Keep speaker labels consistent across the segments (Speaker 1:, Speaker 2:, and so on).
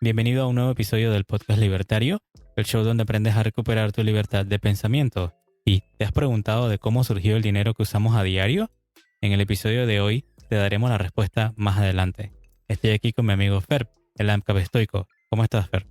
Speaker 1: Bienvenido a un nuevo episodio del Podcast Libertario, el show donde aprendes a recuperar tu libertad de pensamiento. ¿Y te has preguntado de cómo surgió el dinero que usamos a diario? En el episodio de hoy te daremos la respuesta más adelante. Estoy aquí con mi amigo Fer, el AMCAP estoico. ¿Cómo estás, Fer?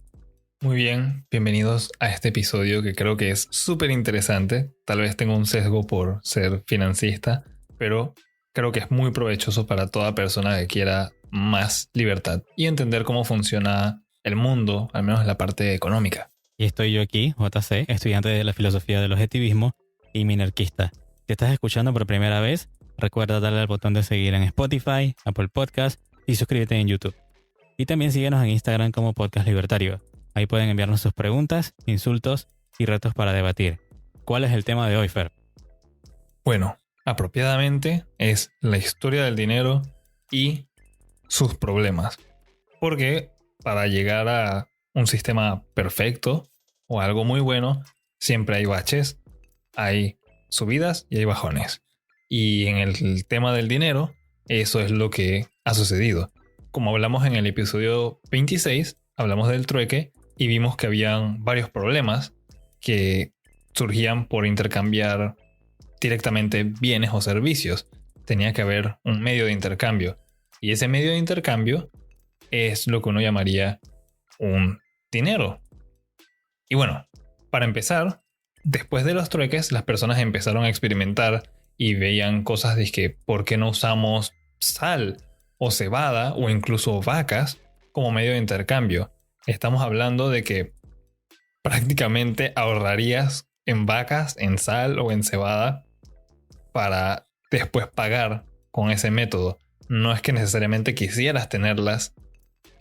Speaker 2: Muy bien, bienvenidos a este episodio que creo que es súper interesante. Tal vez tengo un sesgo por ser financista, pero creo que es muy provechoso para toda persona que quiera más libertad y entender cómo funciona el mundo, al menos la parte económica.
Speaker 1: Y estoy yo aquí, JC, estudiante de la filosofía del objetivismo y minarquista. Si estás escuchando por primera vez, recuerda darle al botón de seguir en Spotify, Apple Podcast y suscríbete en YouTube. Y también síguenos en Instagram como Podcast Libertario. Ahí pueden enviarnos sus preguntas, insultos y retos para debatir. ¿Cuál es el tema de hoy, Fer?
Speaker 2: Bueno, apropiadamente es la historia del dinero y sus problemas. Porque para llegar a un sistema perfecto o algo muy bueno, siempre hay baches, hay subidas y hay bajones. Y en el tema del dinero, eso es lo que ha sucedido. Como hablamos en el episodio 26, hablamos del trueque y vimos que habían varios problemas que surgían por intercambiar directamente bienes o servicios. Tenía que haber un medio de intercambio. Y ese medio de intercambio es lo que uno llamaría un dinero. Y bueno, para empezar, después de los trueques, las personas empezaron a experimentar y veían cosas de que ¿por qué no usamos sal o cebada o incluso vacas como medio de intercambio? Estamos hablando de que prácticamente ahorrarías en vacas, en sal o en cebada para después pagar con ese método. No es que necesariamente quisieras tenerlas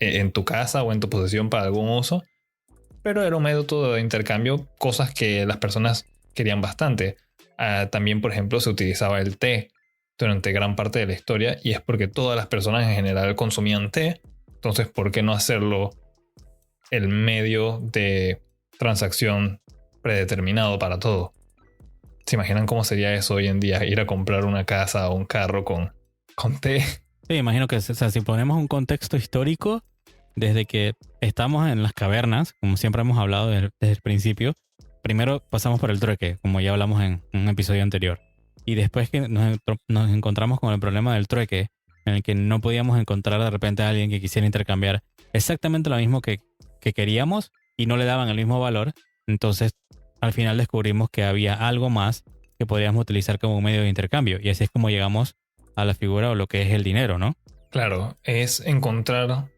Speaker 2: en tu casa o en tu posesión para algún uso, pero era un método de intercambio, cosas que las personas querían bastante. También, por ejemplo, se utilizaba el té durante gran parte de la historia y es porque todas las personas en general consumían té. Entonces, ¿por qué no hacerlo el medio de transacción predeterminado para todo? ¿Se imaginan cómo sería eso hoy en día? Ir a comprar una casa o un carro con té.
Speaker 1: Sí, imagino que si ponemos un contexto histórico, desde que estamos en las cavernas, como siempre hemos hablado desde el principio, primero pasamos por el trueque, como ya hablamos en un episodio anterior. Y después que nos encontramos con el problema del trueque, en el que no podíamos encontrar de repente a alguien que quisiera intercambiar exactamente lo mismo que queríamos y no le daban el mismo valor, entonces al final descubrimos que había algo más que podríamos utilizar como un medio de intercambio. Y así es como llegamos a la figura o lo que es el dinero, ¿no?
Speaker 2: Claro, es encontrar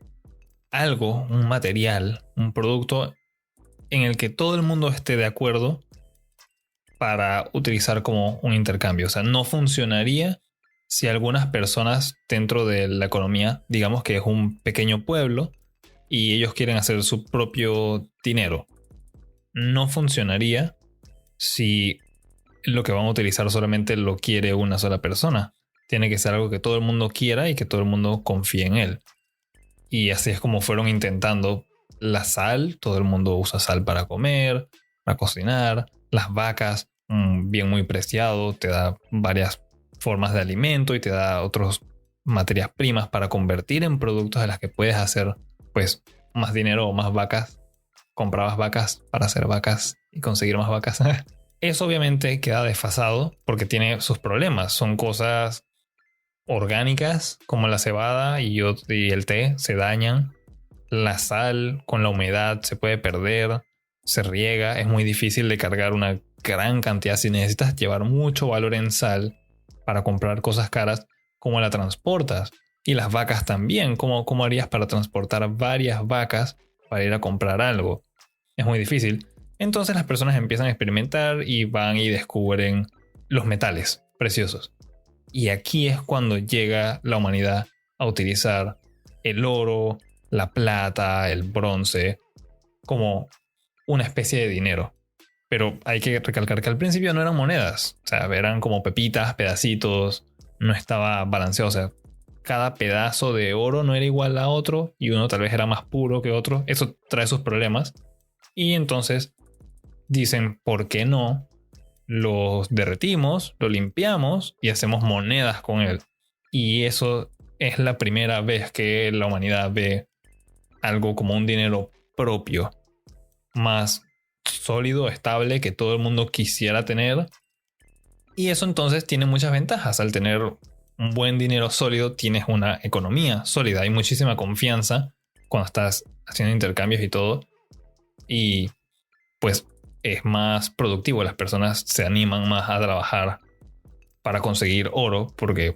Speaker 2: algo, un material, un producto en el que todo el mundo esté de acuerdo para utilizar como un intercambio. O sea, no funcionaría si algunas personas dentro de la economía, digamos que es un pequeño pueblo y ellos quieren hacer su propio dinero. No funcionaría si lo que van a utilizar solamente lo quiere una sola persona. Tiene que ser algo que todo el mundo quiera y que todo el mundo confíe en él. Y así es como fueron intentando la sal. Todo el mundo usa sal para comer, para cocinar. Las vacas, un bien muy preciado, te da varias formas de alimento y te da otras materias primas para convertir en productos de las que puedes hacer pues más dinero o más vacas. Comprabas vacas para hacer vacas y conseguir más vacas. Eso obviamente queda desfasado porque tiene sus problemas. Son cosas orgánicas como la cebada y el té se dañan. La sal con la humedad se puede perder, se riega, es muy difícil de cargar una gran cantidad. Si necesitas llevar mucho valor en sal para comprar cosas caras, ¿cómo la transportas? Y las vacas también, ¿cómo harías para transportar varias vacas para ir a comprar algo? Es muy difícil. Entonces las personas empiezan a experimentar y van y descubren los metales preciosos. Y aquí es cuando llega la humanidad a utilizar el oro, la plata, el bronce como una especie de dinero. Pero hay que recalcar que al principio no eran monedas. O sea, eran como pepitas, pedacitos. No estaba balanceado. O sea, cada pedazo de oro no era igual a otro y uno tal vez era más puro que otro. Eso trae sus problemas. Y entonces dicen, ¿por qué no los derretimos, lo limpiamos y hacemos monedas con él? Y eso es la primera vez que la humanidad ve algo como un dinero propio, más sólido, estable, que todo el mundo quisiera tener. Y eso entonces tiene muchas ventajas. Al tener un buen dinero sólido, tienes una economía sólida. Hay muchísima confianza cuando estás haciendo intercambios y todo. Y pues es más productivo. Las personas se animan más a trabajar para conseguir oro, porque,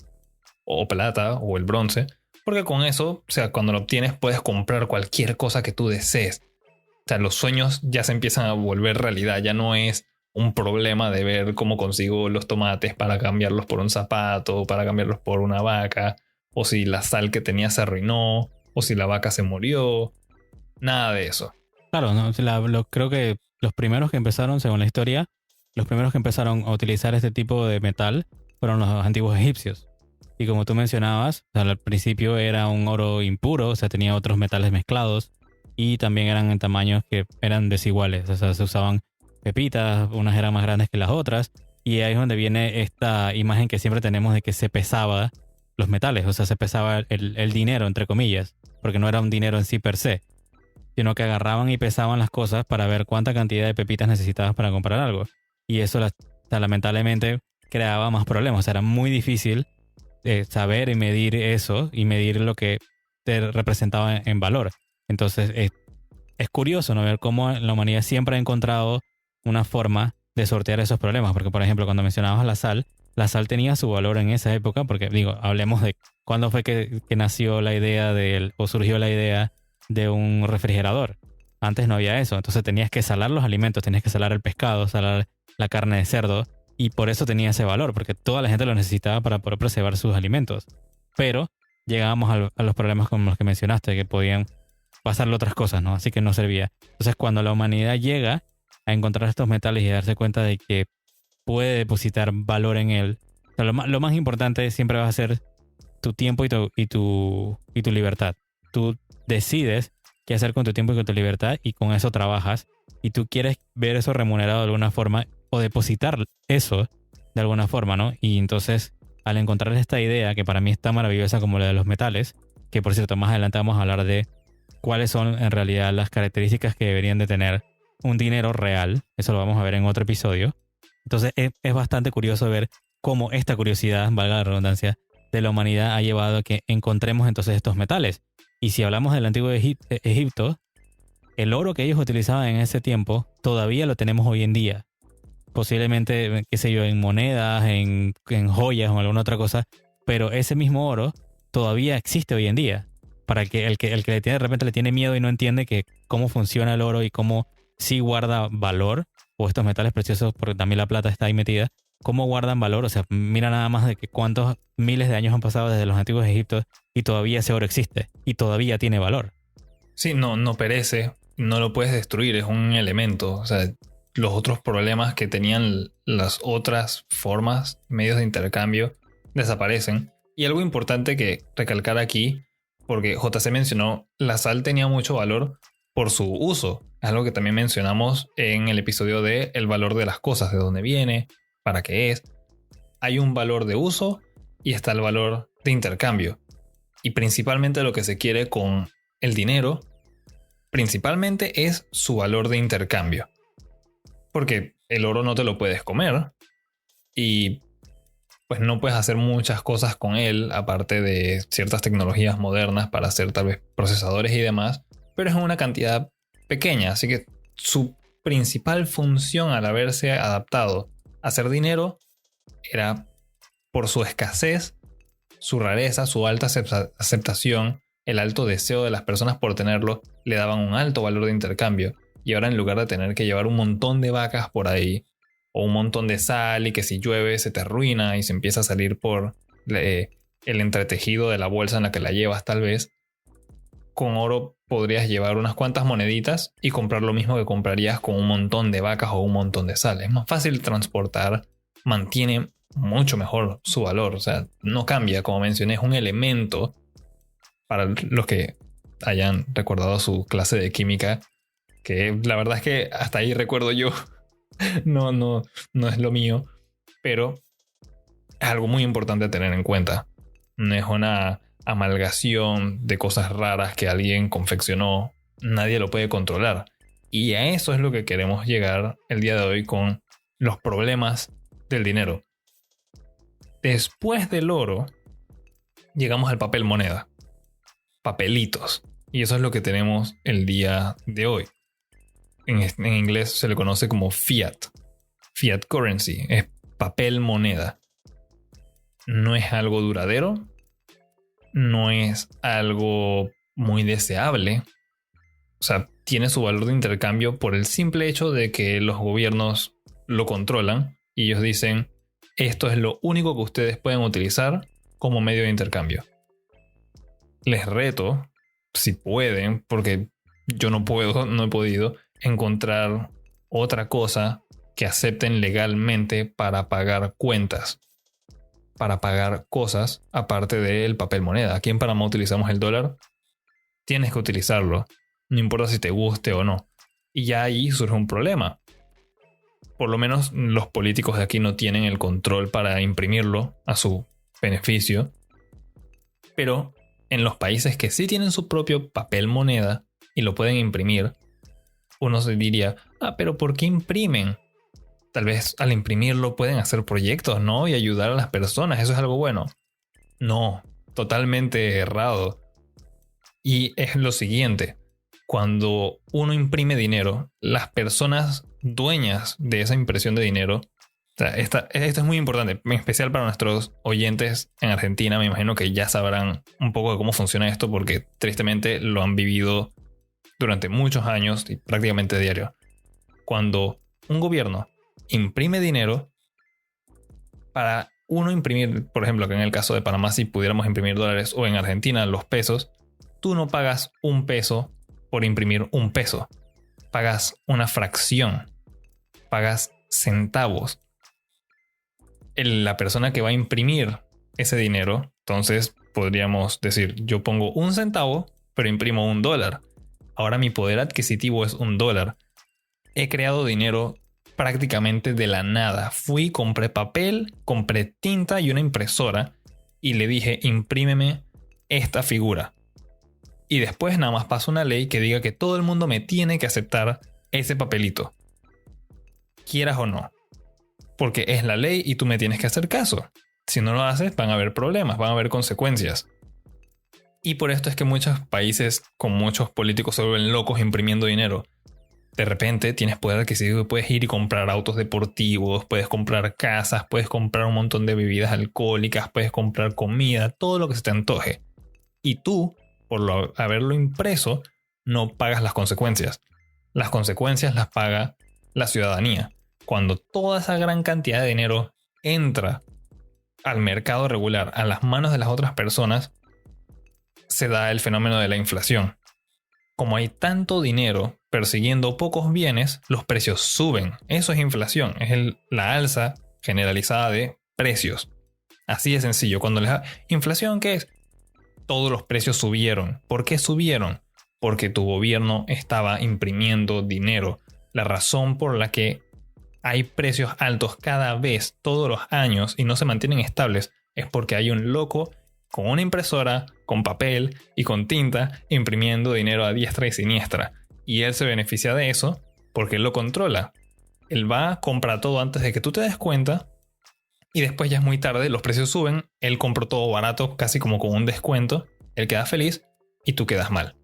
Speaker 2: o plata, o el bronce. Porque con eso, o sea, cuando lo obtienes puedes comprar cualquier cosa que tú desees. O sea, los sueños ya se empiezan a volver realidad. Ya no es un problema de ver cómo consigo los tomates para cambiarlos por un zapato, para cambiarlos por una vaca, o si la sal que tenía se arruinó, o si la vaca se murió. Nada de eso.
Speaker 1: Claro, ¿no? Creo que los primeros que empezaron, según la historia, los primeros que empezaron a utilizar este tipo de metal fueron los antiguos egipcios. Y como tú mencionabas, o sea, al principio era un oro impuro, o sea, tenía otros metales mezclados y también eran en tamaños que eran desiguales. O sea, se usaban pepitas, unas eran más grandes que las otras. Y ahí es donde viene esta imagen que siempre tenemos de que se pesaba los metales, o sea, se pesaba el dinero, entre comillas, porque no era un dinero en sí per se, sino que agarraban y pesaban las cosas para ver cuánta cantidad de pepitas necesitabas para comprar algo. Y eso, o sea, lamentablemente, creaba más problemas. O sea, era muy difícil saber y medir eso y medir lo que te representaba en valor. Entonces, es curioso, ¿no? Ver cómo la humanidad siempre ha encontrado una forma de sortear esos problemas. Porque, por ejemplo, cuando mencionabas la sal tenía su valor en esa época, porque, digo, hablemos de cuándo fue que nació la idea o surgió la idea de un refrigerador. Antes no había eso, entonces tenías que salar los alimentos, tenías que salar el pescado, salar la carne de cerdo, y por eso tenía ese valor, porque toda la gente lo necesitaba para poder preservar sus alimentos. Pero llegábamos a los problemas como los que mencionaste, que podían pasarle otras cosas, ¿no? Así que no servía. Entonces, cuando la humanidad llega a encontrar estos metales y a darse cuenta de que puede depositar valor en él, o sea, lo más importante siempre va a ser tu tiempo y tu libertad. Tú decides qué hacer con tu tiempo y con tu libertad y con eso trabajas y tú quieres ver eso remunerado de alguna forma o depositar eso de alguna forma, ¿no? Y entonces, al encontrar esta idea que para mí es tan maravillosa como la de los metales, que por cierto más adelante vamos a hablar de cuáles son en realidad las características que deberían de tener un dinero real, eso lo vamos a ver en otro episodio. Entonces es bastante curioso ver cómo esta curiosidad, valga la redundancia, de la humanidad ha llevado a que encontremos entonces estos metales. Y si hablamos del antiguo Egipto, el oro que ellos utilizaban en ese tiempo todavía lo tenemos hoy en día. Posiblemente, qué sé yo, en monedas, en joyas o alguna otra cosa, pero ese mismo oro todavía existe hoy en día. Para el que le tiene, de repente le tiene miedo y no entiende que cómo funciona el oro y cómo sí guarda valor, o estos metales preciosos, porque también la plata está ahí metida, cómo guardan valor. O sea, mira nada más de que cuántos miles de años han pasado desde los antiguos Egiptos y todavía ese oro existe y todavía tiene valor.
Speaker 2: Sí, no perece, no lo puedes destruir, es un elemento. O sea, los otros problemas que tenían las otras formas, medios de intercambio, desaparecen. Y algo importante que recalcar aquí, porque JC mencionó, la sal tenía mucho valor por su uso. Es algo que también mencionamos en el episodio de el valor de las cosas, de dónde viene, para qué es. Hay un valor de uso y está el valor de intercambio. Y principalmente lo que se quiere con el dinero, principalmente es su valor de intercambio. Porque el oro no te lo puedes comer y pues no puedes hacer muchas cosas con él, aparte de ciertas tecnologías modernas para hacer tal vez procesadores y demás, pero es una cantidad pequeña, así que su principal función al haberse adaptado a hacer dinero era por su escasez, su rareza, su alta aceptación, el alto deseo de las personas por tenerlo, le daban un alto valor de intercambio. Y ahora, en lugar de tener que llevar un montón de vacas por ahí, o un montón de sal, y que si llueve se te arruina y se empieza a salir por el entretejido de la bolsa en la que la llevas tal vez, con oro podrías llevar unas cuantas moneditas y comprar lo mismo que comprarías con un montón de vacas o un montón de sal. Es más fácil transportar, mantiene mucho mejor su valor. O sea, no cambia, como mencioné, es un elemento. Para los que hayan recordado su clase de química, que la verdad es que hasta ahí recuerdo yo, no es lo mío, pero es algo muy importante a tener en cuenta. No es una amalgación de cosas raras que alguien confeccionó. Nadie lo puede controlar. Y a eso es lo que queremos llegar el día de hoy con los problemas del dinero. Después del oro, llegamos al papel moneda. Papelitos. Y eso es lo que tenemos el día de hoy. En inglés se le conoce como fiat. Fiat currency. Es papel moneda. No es algo duradero. No es algo muy deseable. O sea, tiene su valor de intercambio por el simple hecho de que los gobiernos lo controlan y ellos dicen, esto es lo único que ustedes pueden utilizar como medio de intercambio. Les reto, si pueden, porque yo no he podido encontrar otra cosa que acepten legalmente para pagar cuentas, para pagar cosas aparte del papel moneda. Aquí en Panamá utilizamos el dólar, tienes que utilizarlo, no importa si te guste o no. Y ya ahí surge un problema. Por lo menos los políticos de aquí no tienen el control para imprimirlo a su beneficio. Pero en los países que sí tienen su propio papel moneda y lo pueden imprimir, uno se diría, pero ¿por qué imprimen? Tal vez al imprimirlo pueden hacer proyectos, ¿no? Y ayudar a las personas, eso es algo bueno. No, totalmente errado. Y es lo siguiente, cuando uno imprime dinero, las personas dueñas de esa impresión de dinero, o sea, esto es muy importante, en especial para nuestros oyentes en Argentina, me imagino que ya sabrán un poco de cómo funciona esto porque tristemente lo han vivido durante muchos años y prácticamente diario. Cuando un gobierno imprime dinero, para uno imprimir, por ejemplo, que en el caso de Panamá si pudiéramos imprimir dólares o en Argentina los pesos, tú no pagas un peso por imprimir un peso. Pagas una fracción. Pagas centavos. La persona que va a imprimir ese dinero, entonces podríamos decir, yo pongo un centavo, pero imprimo $1. Ahora mi poder adquisitivo es $1. He creado dinero prácticamente de la nada. Fui, compré papel, compré tinta y una impresora y le dije, imprímeme esta figura. Y después nada más pasa una ley que diga que todo el mundo me tiene que aceptar ese papelito. Quieras o no. Porque es la ley y tú me tienes que hacer caso. Si no lo haces, van a haber problemas, van a haber consecuencias. Y por esto es que muchos países con muchos políticos se vuelven locos imprimiendo dinero. De repente tienes poder adquisitivo y puedes ir y comprar autos deportivos, puedes comprar casas, puedes comprar un montón de bebidas alcohólicas, puedes comprar comida, todo lo que se te antoje. Y tú, por haberlo impreso, no pagas las consecuencias. Las consecuencias las paga la ciudadanía. Cuando toda esa gran cantidad de dinero entra al mercado regular, a las manos de las otras personas, se da el fenómeno de la inflación. Como hay tanto dinero persiguiendo pocos bienes, los precios suben. Eso es inflación, es la alza generalizada de precios. Así de sencillo. ¿Inflación qué es? Todos los precios subieron. ¿Por qué subieron? Porque tu gobierno estaba imprimiendo dinero. La razón por la que hay precios altos cada vez, todos los años, y no se mantienen estables, es porque hay un loco con una impresora, con papel y con tinta, imprimiendo dinero a diestra y siniestra. Y él se beneficia de eso porque él lo controla. Él va, compra todo antes de que tú te des cuenta, y después ya es muy tarde, los precios suben, él compró todo barato, casi como con un descuento, él queda feliz y tú quedas mal.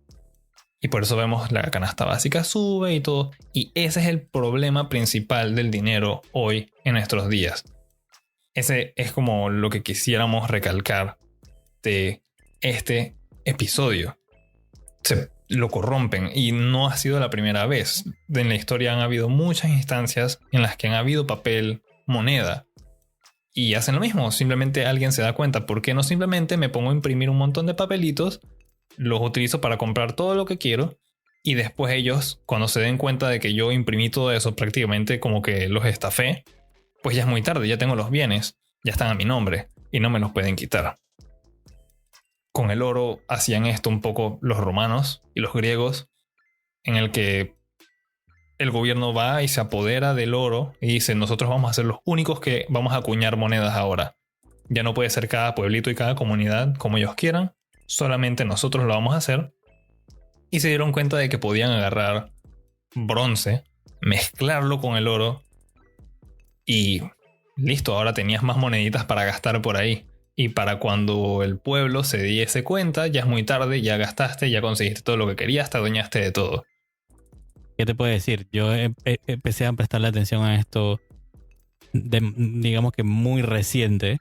Speaker 2: Y por eso vemos la canasta básica sube y todo. Y ese es el problema principal del dinero hoy en nuestros días. Ese es como lo que quisiéramos recalcar de este episodio. Se lo corrompen y no ha sido la primera vez. En la historia han habido muchas instancias en las que han habido papel, moneda. Y hacen lo mismo. Simplemente alguien se da cuenta. ¿Por qué no simplemente me pongo a imprimir un montón de papelitos? Los utilizo para comprar todo lo que quiero y después ellos, cuando se den cuenta de que yo imprimí todo eso, prácticamente como que los estafé, pues ya es muy tarde, ya tengo los bienes, ya están a mi nombre y no me los pueden quitar. Con el oro hacían esto un poco los romanos y los griegos, en el que el gobierno va y se apodera del oro y dice, nosotros vamos a ser los únicos que vamos a acuñar monedas ahora. Ya no puede ser cada pueblito y cada comunidad como ellos quieran. solamente nosotros lo vamos a hacer. Y se dieron cuenta de que podían agarrar bronce, mezclarlo con el oro y listo, ahora tenías más moneditas para gastar por ahí. Y para cuando el pueblo se diese cuenta, ya es muy tarde, ya gastaste, ya conseguiste todo lo que querías, te adueñaste de todo.
Speaker 1: ¿Qué te puedo decir? Yo empecé a prestarle atención a esto, digamos que muy reciente.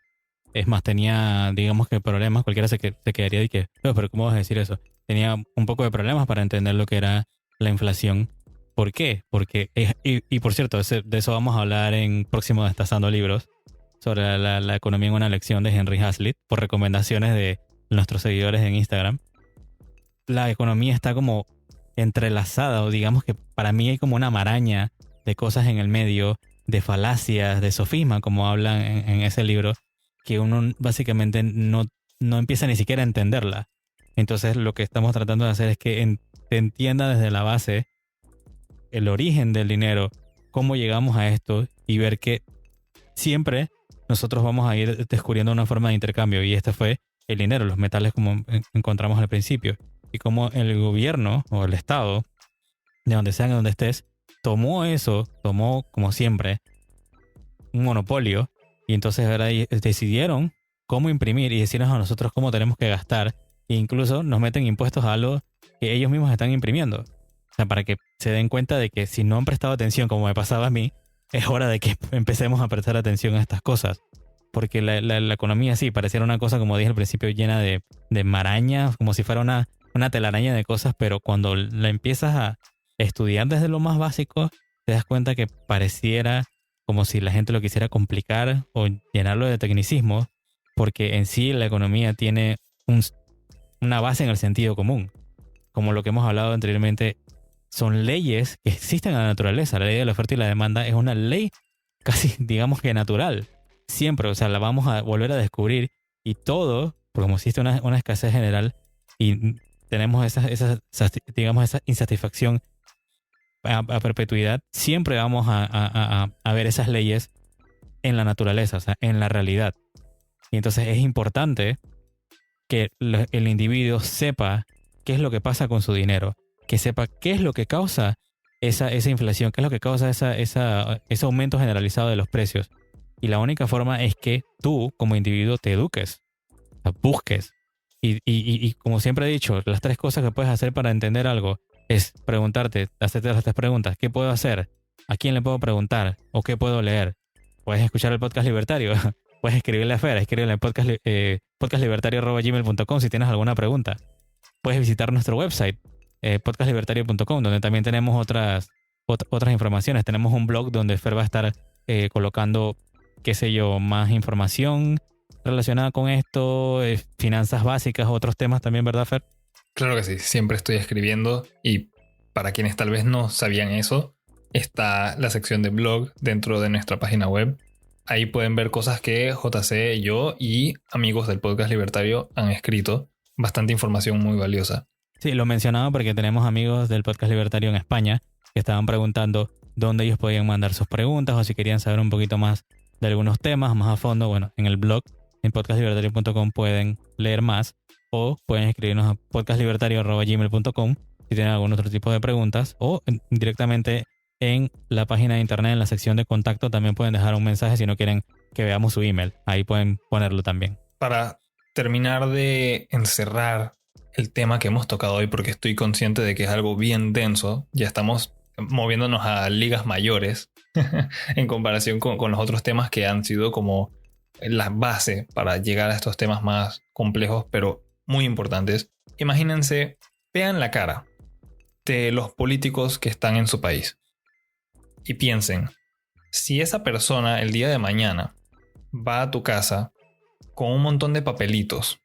Speaker 1: Es más, tenía, digamos que problemas, cualquiera se quedaría de que, "No, pero ¿cómo vas a decir eso?". Tenía un poco de problemas para entender lo que era la inflación. ¿Por qué? Porque, y por cierto, de eso vamos a hablar en próximo Destazando Libros, sobre la economía en una lección de Henry Hazlitt, por recomendaciones de nuestros seguidores en Instagram. La economía está como entrelazada, o digamos que para mí hay como una maraña de cosas en el medio, de falacias, de sofisma, como hablan en ese libro, que uno básicamente no empieza ni siquiera a entenderla. Entonces lo que estamos tratando de hacer es que te entienda desde la base el origen del dinero, cómo llegamos a esto y ver que siempre nosotros vamos a ir descubriendo una forma de intercambio, y este fue el dinero, los metales como encontramos al principio, y cómo el gobierno o el Estado, de donde sea, de donde estés, tomó como siempre un monopolio, y entonces ahora decidieron cómo imprimir y decirnos a nosotros cómo tenemos que gastar, e incluso nos meten impuestos a algo que ellos mismos están imprimiendo. O sea, para que se den cuenta de que si no han prestado atención, como me pasaba a mí, es hora de que empecemos a prestar atención a estas cosas. Porque la economía sí, pareciera una cosa, como dije al principio, llena de marañas, como si fuera una telaraña de cosas, pero cuando la empiezas a estudiar desde lo más básico, te das cuenta que pareciera como si la gente lo quisiera complicar o llenarlo de tecnicismo, porque en sí la economía tiene una base en el sentido común. Como lo que hemos hablado anteriormente, son leyes que existen en la naturaleza. La ley de la oferta y la demanda es una ley casi, digamos que natural. Siempre, o sea, la vamos a volver a descubrir, y todo, porque como existe una escasez general y tenemos digamos, esa insatisfacción a perpetuidad, siempre vamos a ver esas leyes en la naturaleza, o sea, en la realidad. Y entonces es importante que el individuo sepa qué es lo que pasa con su dinero, que sepa qué es lo que causa esa inflación, qué es lo que causa ese aumento generalizado de los precios. Y la única forma es que tú, como individuo, te eduques, o sea, busques. Y como siempre he dicho, las 3 cosas que puedes hacer para entender algo es preguntarte, hacerte las 3 preguntas. ¿Qué puedo hacer? ¿A quién le puedo preguntar? ¿O qué puedo leer? Puedes escuchar el podcast libertario. Puedes escribirle a Fer, escríbele en podcastlibertario@gmail.com si tienes alguna pregunta. Puedes visitar nuestro website, podcastlibertario.com, donde también tenemos otras informaciones. Tenemos un blog donde Fer va a estar colocando, qué sé yo, más información relacionada con esto, finanzas básicas, otros temas también, ¿verdad, Fer?
Speaker 2: Claro que sí, siempre estoy escribiendo, y para quienes tal vez no sabían eso, está la sección de blog dentro de nuestra página web. Ahí pueden ver cosas que JC, yo y amigos del podcast libertario han escrito. Bastante información muy valiosa.
Speaker 1: Sí, lo mencionaba porque tenemos amigos del podcast libertario en España que estaban preguntando dónde ellos podían mandar sus preguntas, o si querían saber un poquito más de algunos temas más a fondo. Bueno, en el blog, en podcastlibertario.com, pueden leer más, o pueden escribirnos a podcastlibertario@gmail.com si tienen algún otro tipo de preguntas, o directamente en la página de internet, en la sección de contacto, también pueden dejar un mensaje si no quieren que veamos su email. Ahí pueden ponerlo también.
Speaker 2: Para terminar de encerrar el tema que hemos tocado hoy, porque estoy consciente de que es algo bien denso, ya estamos moviéndonos a ligas mayores en comparación con los otros temas que han sido como la base para llegar a estos temas más complejos, pero muy importantes. Imagínense, vean la cara de los políticos que están en su país y piensen, si esa persona el día de mañana va a tu casa con un montón de papelitos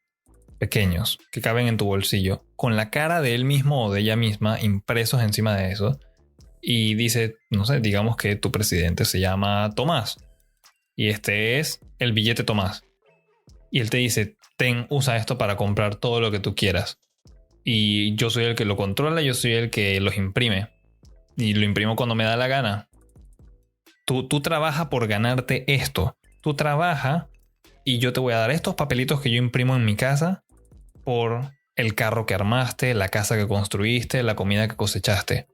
Speaker 2: pequeños que caben en tu bolsillo, con la cara de él mismo o de ella misma impresos encima de eso, y dice, no sé, digamos que tu presidente se llama Tomás y este es el billete Tomás, y él te dice, usa esto para comprar todo lo que tú quieras, y yo soy el que lo controla, yo soy el que los imprime y lo imprimo cuando me da la gana. Tú trabajas por ganarte esto. Tú trabajas y yo te voy a dar estos papelitos que yo imprimo en mi casa por el carro que armaste, la casa que construiste, la comida que cosechaste.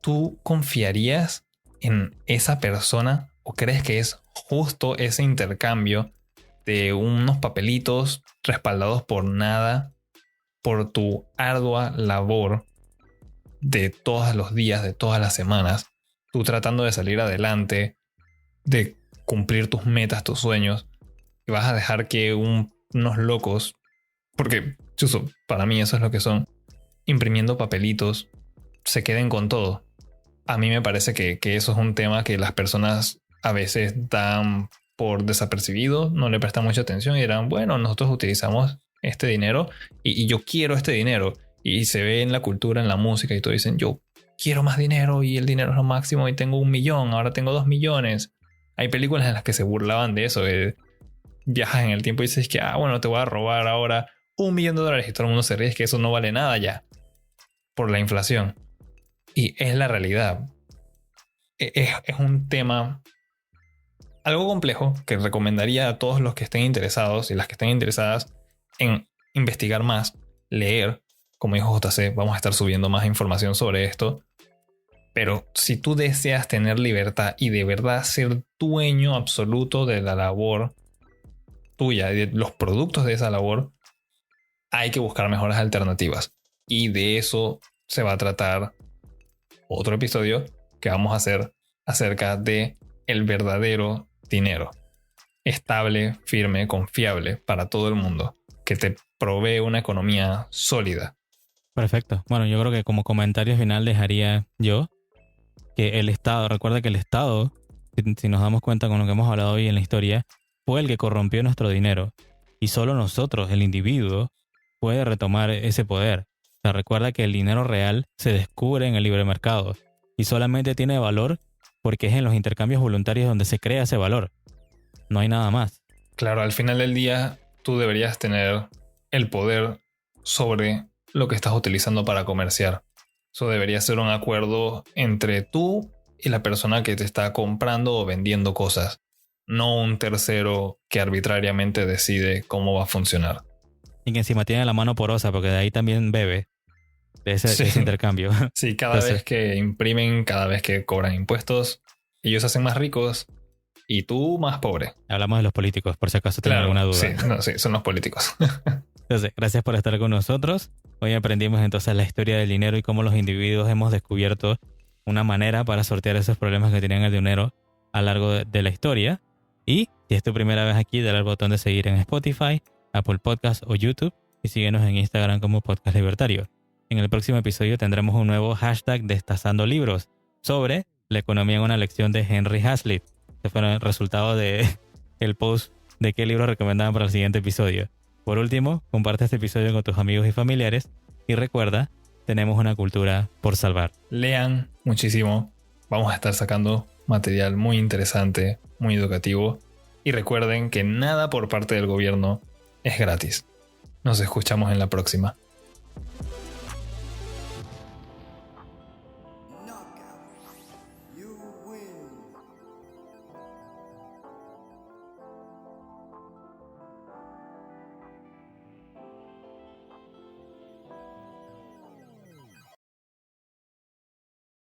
Speaker 2: ¿Tú confiarías en esa persona o crees que es justo ese intercambio de unos papelitos respaldados por nada, por tu ardua labor de todos los días, de todas las semanas, tú tratando de salir adelante, de cumplir tus metas, tus sueños, y vas a dejar que unos locos, porque chuso, para mí eso es lo que son, imprimiendo papelitos, se queden con todo? A mí me parece que eso es un tema que las personas a veces dan por desapercibido, no le prestan mucha atención y dirán, bueno, nosotros utilizamos este dinero y yo quiero este dinero. Y se ve en la cultura, en la música y todo, dicen, yo quiero más dinero y el dinero es lo máximo y tengo 1 millón, ahora tengo 2 millones. Hay películas en las que se burlaban de eso, de viajas en el tiempo y dices que, bueno, te voy a robar ahora $1 millón y todo el mundo se ríe, es que eso no vale nada ya por la inflación. Y es la realidad. Es un tema algo complejo que recomendaría a todos los que estén interesados y las que estén interesadas en investigar más, leer. Como dijo JC, vamos a estar subiendo más información sobre esto. Pero si tú deseas tener libertad y de verdad ser dueño absoluto de la labor tuya y de los productos de esa labor, hay que buscar mejores alternativas. Y de eso se va a tratar otro episodio que vamos a hacer acerca de el verdadero dinero. Estable, firme, confiable para todo el mundo. Que te provee una economía sólida.
Speaker 1: Perfecto. Bueno, yo creo que como comentario final dejaría yo que el Estado, recuerda que el Estado, si nos damos cuenta con lo que hemos hablado hoy en la historia, fue el que corrompió nuestro dinero. Y solo nosotros, el individuo, puede retomar ese poder. O sea, recuerda que el dinero real se descubre en el libre mercado y solamente tiene valor porque es en los intercambios voluntarios donde se crea ese valor. No hay nada más.
Speaker 2: Claro, al final del día tú deberías tener el poder sobre lo que estás utilizando para comerciar. Eso debería ser un acuerdo entre tú y la persona que te está comprando o vendiendo cosas, no un tercero que arbitrariamente decide cómo va a funcionar.
Speaker 1: Y que encima tiene la mano porosa porque de ahí también bebe de ese intercambio.
Speaker 2: Sí, cada vez que imprimen, cada vez que cobran impuestos, ellos se hacen más ricos y tú más pobre.
Speaker 1: Hablamos de los políticos, por si acaso tienen alguna duda.
Speaker 2: Sí, son los políticos.
Speaker 1: Entonces, gracias por estar con nosotros. Hoy aprendimos entonces la historia del dinero y cómo los individuos hemos descubierto una manera para sortear esos problemas que tenían el dinero a lo largo de la historia. Y si es tu primera vez aquí, dale al botón de seguir en Spotify, Apple Podcast o YouTube y síguenos en Instagram como Podcast Libertario. En el próximo episodio tendremos un nuevo hashtag Destazando Libros sobre la economía en una lección de Henry Hazlitt. Este fue el resultado de el post de qué libro recomendaban para el siguiente episodio. Por último, comparte este episodio con tus amigos y familiares y recuerda, tenemos una cultura por salvar.
Speaker 2: Lean muchísimo. Vamos a estar sacando material muy interesante, muy educativo. Y recuerden que nada por parte del gobierno es gratis. Nos escuchamos en la próxima.